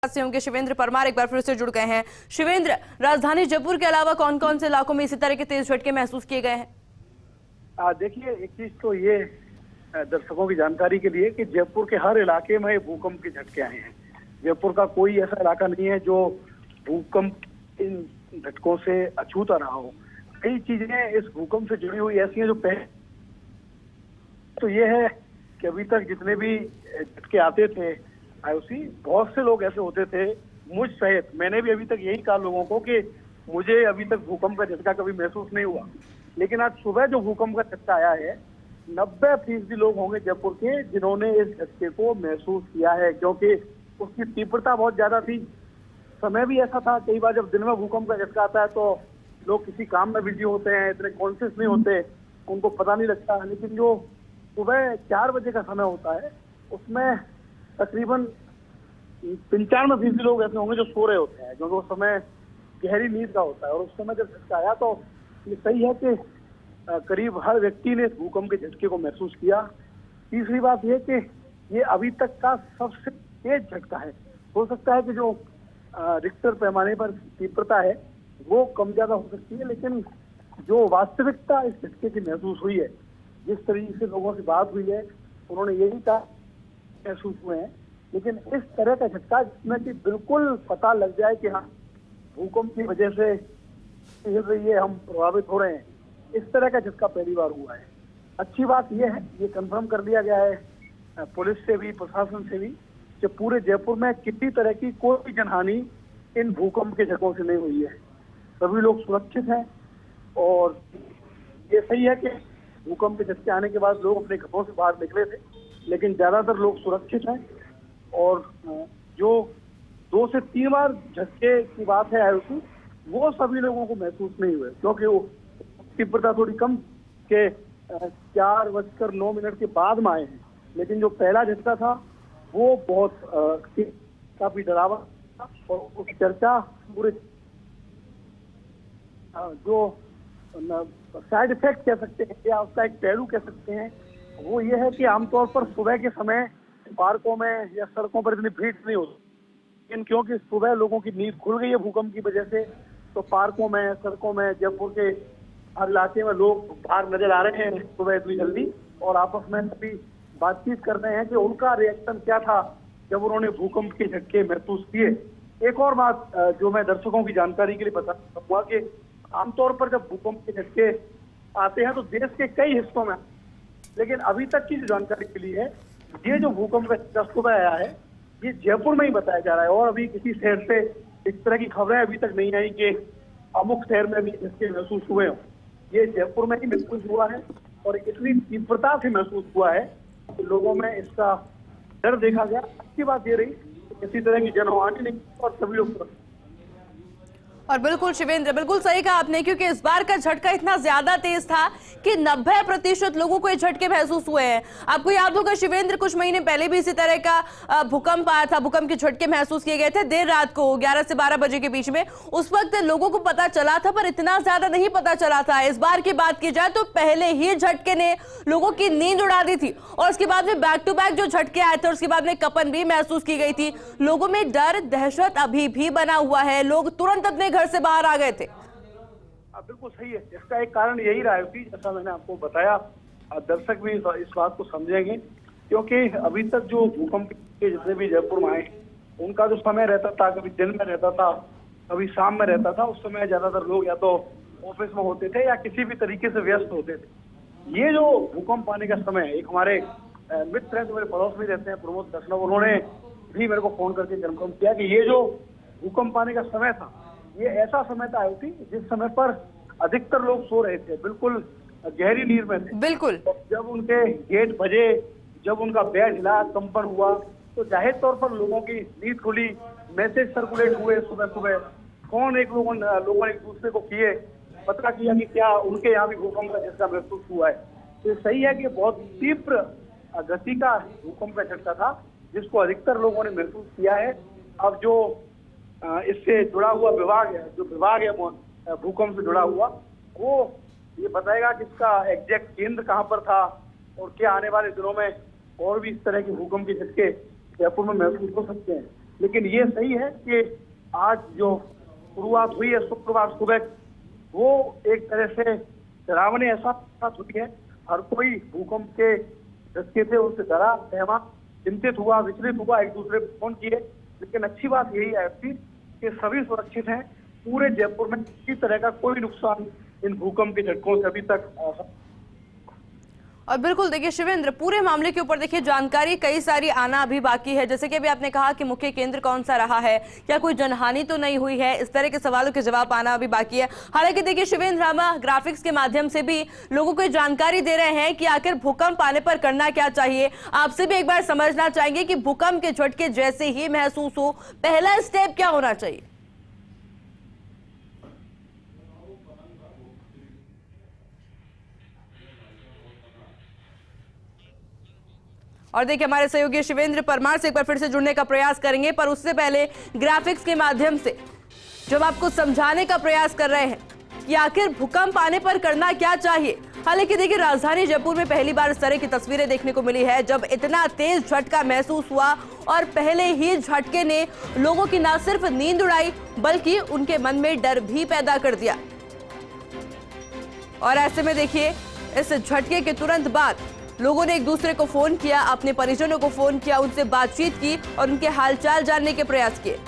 से होंगे शिवेंद्र परमार एक बार फिर से जुड़ गए हैं। शिवेंद्र, राजधानी जयपुर के अलावा कौन कौन से इलाकों में इसी तरह के तेज झटके महसूस किए गए हैं? देखिए, एक चीज तो ये दर्शकों की जानकारी के लिए कि जयपुर के हर इलाके में भूकंप के झटके आए हैं। जयपुर का कोई ऐसा इलाका नहीं है जो भूकंप इन झटकों से अछूता रहा हो। कई चीजें इस भूकंप से जुड़ी हुई ऐसी हैं जो पहले तो ये है कि अभी तक जितने भी झटके आते थे आयुषी, बहुत से लोग ऐसे होते थे, मुझ सहित मैंने भी अभी तक यही कहा लोगों को कि मुझे अभी तक भूकंप का झटका कभी महसूस नहीं हुआ। लेकिन आज सुबह जो भूकंप का झटका आया है, 90% लोग होंगे जयपुर के जिन्होंने इस झटके को महसूस किया है, क्योंकि उसकी तीव्रता बहुत ज्यादा थी। समय भी ऐसा था, कई बार जब दिन में भूकंप का झटका आता है तो लोग किसी काम में बिजी होते हैं, इतने कॉन्शियस नहीं होते, उनको पता नहीं लगता। लेकिन जो सुबह 4 बजे का समय होता है उसमें तकरीबन 95% लोग ऐसे होंगे जो सो रहे होते हैं, क्योंकि वो समय गहरी नींद का होता है। और उस समय जब झटका आया तो ये सही है कि करीब हर व्यक्ति ने इस भूकंप के झटके को महसूस किया। तीसरी बात यह कि ये अभी तक का सबसे तेज झटका है। हो सकता है कि जो रिक्टर पैमाने पर तीव्रता है वो कम ज्यादा हो सकती है, लेकिन जो वास्तविकता इस झटके की महसूस हुई है, जिस तरीके से लोगों से बात हुई है, उन्होंने यही कहा महसूस हुए हैं। लेकिन इस तरह का झटका जिसमें कि बिल्कुल पता लग जाए कि हाँ भूकंप की वजह से हिल रही है, हम प्रभावित हो रहे हैं, इस तरह का झटका पहली बार हुआ है। अच्छी बात यह है, ये कंफर्म कर लिया गया है पुलिस से भी, प्रशासन से भी, कि पूरे जयपुर में किसी तरह की कोई जनहानि इन भूकंप के झटकों से नहीं हुई है। सभी लोग सुरक्षित हैं और ये सही है कि भूकंप के झटके आने के बाद लोग अपने घरों से बाहर निकले थे, लेकिन ज्यादातर लोग सुरक्षित हैं। और जो 2 से 3 बार झटके की बात है आयुषी, वो सभी लोगों को महसूस नहीं हुए, क्योंकि वो तीव्रता थोड़ी कम के 4:09 के बाद में आए हैं। लेकिन जो पहला झटका था वो बहुत काफी डरावना था। और उसकी चर्चा पूरे जो साइड इफेक्ट कह सकते हैं या उसका एक पहलू कह सकते हैं, वो ये है कि आमतौर पर सुबह के समय पार्कों में या सड़कों पर इतनी भीड़ नहीं होती, लेकिन क्योंकि सुबह लोगों की नींद खुल गई है भूकंप की वजह से, तो पार्कों में, सड़कों में, जयपुर के हर इलाके में लोग बाहर नजर आ रहे हैं सुबह इतनी जल्दी, और आपस में सभी बातचीत कर रहे हैं कि उनका रिएक्शन क्या था जब उन्होंने भूकंप के झटके महसूस किए। एक और बात जो मैं दर्शकों की जानकारी के लिए बता सकूंगा कि आमतौर पर जब भूकंप के झटके आते हैं तो देश के कई हिस्सों में, लेकिन अभी तक की जो जानकारी मिली है, ये जो भूकंप का झटका सुबह आया है ये जयपुर में ही बताया जा रहा है। और अभी किसी शहर से इस तरह की खबरें अभी तक नहीं आई कि अमुक शहर में भी झटके महसूस हुए हों। ये जयपुर में ही महसूस हुआ है और इतनी तीव्रता से महसूस हुआ है कि लोगों में इसका डर देखा गया। अच्छी बात ये रही कि किसी तरह की जनहानि नहीं और सभी लोग। और बिल्कुल शिवेंद्र, बिल्कुल सही कहा आपने, क्योंकि इस बार का झटका इतना ज्यादा तेज था कि 90% लोगों को ये झटके महसूस हुए हैं। आपको याद होगा शिवेंद्र, कुछ महीने पहले भी इसी तरह का भूकंप आया था, भूकंप के झटके महसूस किए गए थे देर रात को 11 से 12 बजे के बीच में। उस वक्त लोगों को पता चला था, पर इतना ज्यादा नहीं पता चला था। इस बार की बात की जाए तो पहले ही झटके ने लोगों की नींद उड़ा दी थी, और उसके बाद में बैक टू बैक जो झटके आए थे, उसके बाद में कंपन भी महसूस की गई थी। लोगों में डर, दहशत अभी भी बना हुआ है। लोग तुरंत अपने घर से बाहर आ गए थे। बिल्कुल सही है। इसका एक कारण यही रहा है, जैसा मैंने आपको बताया, दर्शक भी इस बात को समझेंगे, क्योंकि अभी तक जो भूकंप के जितने भी जयपुर में आए, उनका जो समय रहता था, कभी दिन में रहता था, कभी शाम में रहता था, उस समय ज्यादातर लोग या तो ऑफिस में होते थे या किसी भी तरीके से व्यस्त होते थे। ये जो भूकंप आने का समय, एक हमारे मित्र हैं जो मेरे पड़ोस में रहते हैं, प्रमोद दर्शनव, उन्होंने भी मेरे को फोन करके कंफर्म किया कि ये जो भूकंप आने का समय था, ये ऐसा समय था आयुषी जिस समय पर अधिकतर लोग सो रहे थे, बिल्कुल गहरी नींद में थे। बिल्कुल। जब उनके गेट बजे, जब उनका बेड हिला, कंपन हुआ, तो जाहिर तौर पर लोगों की नींद खुली, मैसेज सर्कुलेट हुए सुबह सुबह, फोन लोगों ने एक दूसरे को किए, पता किया कि क्या उनके यहाँ भी भूकंप का झटका महसूस हुआ है। तो सही है कि बहुत तीव्र गति का भूकंप का झटका था जिसको अधिकतर लोगों ने महसूस किया है। अब जो इससे जुड़ा हुआ विभाग है भूकंप से जुड़ा हुआ, वो ये बताएगा कि इसका एग्जैक्ट केंद्र कहां पर था और क्या आने वाले दिनों में और भी इस तरह के भूकंप के झटके जयपुर में महसूस हो सकते हैं। लेकिन ये सही है कि आज जो शुरुआत हुई है शुक्रवार सुबह, वो एक तरह से डरावने ऐसा हुई है। हर कोई भूकंप के झटके से उससे डरा, सहमा, चिंतित हुआ, विचलित हुआ, एक दूसरे को फोन किए। लेकिन अच्छी बात यही है कि सभी सुरक्षित हैं। पूरे जयपुर में किसी तरह का कोई नुकसान इन भूकंप के झटकों से अभी तक। और बिल्कुल देखिए शिवेंद्र, पूरे मामले के ऊपर देखिए जानकारी कई सारी आना अभी बाकी है। जैसे कि अभी आपने कहा कि मुख्य केंद्र कौन सा रहा है, क्या कोई जनहानि तो नहीं हुई है, इस तरह के सवालों के जवाब आना अभी बाकी है। हालांकि देखिए शिवेंद्र, हम ग्राफिक्स के माध्यम से भी लोगों को जानकारी दे रहे हैं कि आखिर भूकंप आने पर करना क्या चाहिए। आपसे भी एक बार समझना चाहेंगे कि भूकंप के झटके जैसे ही महसूस हो, पहला स्टेप क्या होना चाहिए? और देखिए हमारे सहयोगी शिवेंद्र परमार से एक बार फिर से जुड़ने का प्रयास करेंगे, पर उससे पहले ग्राफिक्स के माध्यम से जब आपको समझाने का प्रयास कर रहे हैं कि आखिर भूकंप आने पर करना क्या चाहिए। हालांकि देखिए राजधानी जयपुर में पहली बार इस तरह की तस्वीरें देखने को मिली है, जब इतना तेज झटका महसूस हुआ और पहले ही झटके ने लोगों की न सिर्फ नींद उड़ाई बल्कि उनके मन में डर भी पैदा कर दिया। और ऐसे में देखिए इस झटके के तुरंत बाद लोगों ने एक दूसरे को फोन किया, अपने परिजनों को फोन किया, उनसे बातचीत की और उनके हालचाल जानने के प्रयास किए।